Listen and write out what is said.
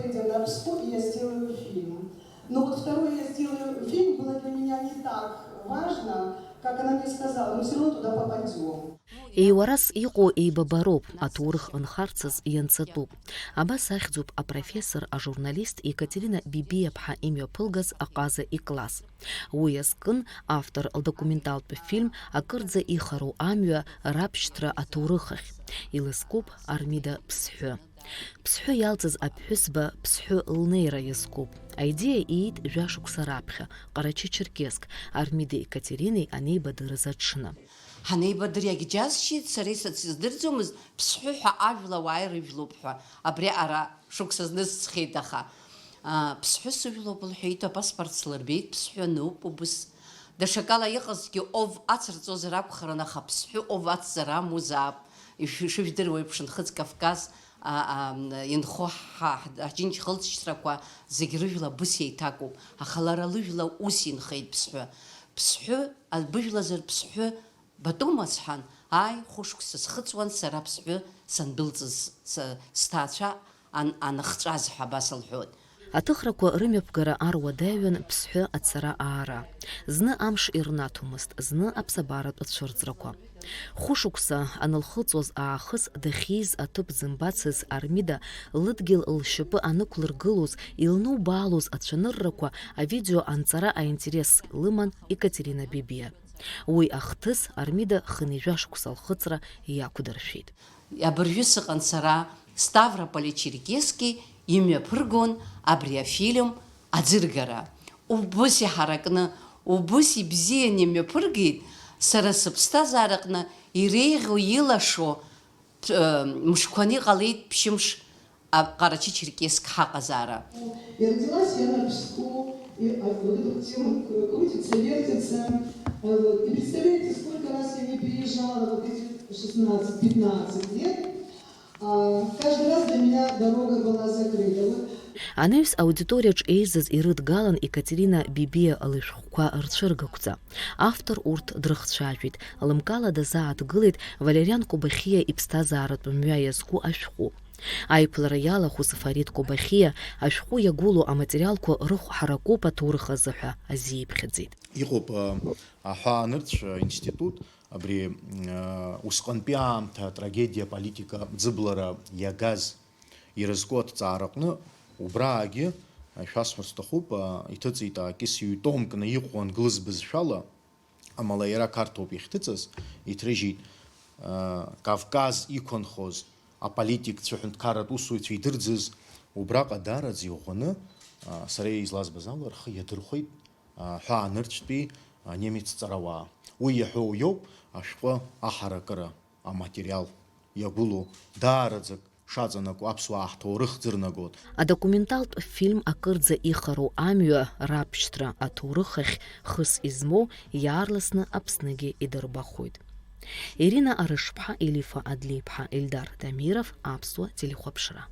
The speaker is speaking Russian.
поедем на Псков, и я сделаю фильм. Но вот второй я сделаю фильм было для меня не так важно, как она мне сказала, мы все равно туда попадем. Еуарас иҟоу еибабароуп, аҭоурых нхарцаз ианцатәуп. Абас ахьӡуп апрофессор, ажурналист Екатерина Бибиаԥҳа имҩаԥылгаз аҟаза икласс. Уи азкын автор лдокументалтә фильм акырӡа ихароу амҩа раԥшьҭра аҭоурыхахь. Илызкуп Армида Ԥсҳәы. Ԥсҳәы иалҵыз аԥҳәызба Ԥсҳәы лнеира иазкуп. Аидеиа иит жәашықәса раԥхьа, Ҟарачы-Черкесск, Армидеи Екатеринеи анеибадырыз аҽны. Ҳанеибадыр иагьџьазшьеит, сара исыздырӡомызт Ԥсҳәы ҳәа ажәла уааи рыжәлоуп ҳәа. Абри ара шықәса зны сцхеит аха. Ԥсҳәы сыжәлоуп лҳәеит, апаспорт слырбеит, Ԥсҳәы ануп убыс. Даҽакала иҟазгьы ов ацырҵозар акәхарын, аха Ԥсҳәы ов ацзар амузаап. Ишыжәдыруа еиԥш Нхыҵ Кавказ инхо ҳџьынџь хылҵшьрақәа зегь рыжәла быс еиҭакуп. Аха лара лыжәла ус инхеит Ԥсҳәы. Ԥсҳәы быжәлазар Ԥсҳәы батәума сҳәан, аи хәышықәса схыҵуан сара Ԥсҳәы сандәылҵыз сҭаацәа аныхҵәаз ҳәа абас лҳәоит. Аҭыхрақәа рымҩаԥгара аруадаҩын Ԥсҳәы ацара-аара. Зны амш ирнаҭомызт, зны аԥсабаратә ацәырҵрақәа. Хәышықәса анылхыҵуаз аахыс дахьиз аҭыԥ зымбацыз Армида лыдгьыл лшьапы анықәлыргылоз, илнубаалоз ацәаныррақәа авидео анҵара аинтерес лыман Екатерина Бибиа. Уи ахҭыс Армида хынҩажәашықәса лхыҵра иақәдыршәеит. Абыржәы сыҟан сара Ставрополи Черкески имҩаԥыргон абри афильм аӡыргара. Убыс иҳаракны, убыс ибзианы имҩаԥыргеит, сара сыԥсҭазаараҟны иреиӷьу илашо мшқәаны иҟалеит ԥшьымш Ҟарачы-Черкесск ҳаҟазаара. И родилась я на Пску, и вот эта тема крутится, вертится. И представляете, сколько раз я не переезжала вот эти 16-15 лет, каждый раз для меня дорога была закрыта. Анаҩс аудиториаҿ еизаз ирыдгалан Екатерина Бибиа лышәҟәқәа рцәыргақәҵа. Автор урҭ дрыхцәажәеит, лымкала дазааҭгылеит Валериан Кобахиа иԥсҭазааратә мҩа иазку ашәҟәы. Аиԥылара иалахәыз Фарид Кобахиа ашәҟәы иагәылоу аматериалқәа рыхәҳаракуп аҭоурых азы ҳәа азиԥхьаӡеит. Иҟоуп аҳәаанырцә институт, абри усҟантәи аамҭа атрагедиа политика ӡыблара иагаз ирызку аҭҵаараҟны убраагьы шәасҳәарц сҭахуп, иҭыҵит акьысҩ томкны иҟоу англыз бызшәала, амала иара қарҭоуп иахьҭыҵыз, иҭрыжьит Кавказ иқәынхоз аполитик цәаҳәынҭқарратә усуҩцәа идырӡыз убраҟа даараӡа иӷәӷәаны, сара излазбаз ала рхы иадырхәеит аҳәаанырцәтәи немец ҵарауаа. Уи иаҳәоу иоуп ашәҟәы аҳаракыра аматериал иагәылоу даараӡак шаҵанакуа аԥсуаа ҳҭоурых ӡырнагоит. Адокументалтә фильм акырӡа ихароу амҩа раԥшьҭра аҭоурыхахь хыс измоу иаарласны Аԥсныгьы идырбахоит. Ирина Арышԥҳа, Елифа Адлеиԥҳа, Ельдар Дамиров, Аԥсуа телехәаԥшра.